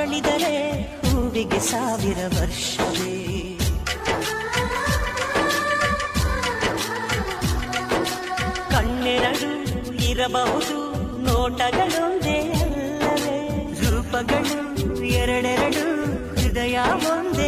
ಅರಳಿದರೆ ಹೂವಿಗೆ 1000 ವರ್ಷವೇ. ಕಣ್ಣೆರಡು ಇರಬಹುದು ನೋಟಗಳೊಂದೇ ಅಲ್ಲವೇ, ರೂಪಗಳು ಎರಡೆರಡು ಹೃದಯ ಒಂದೇ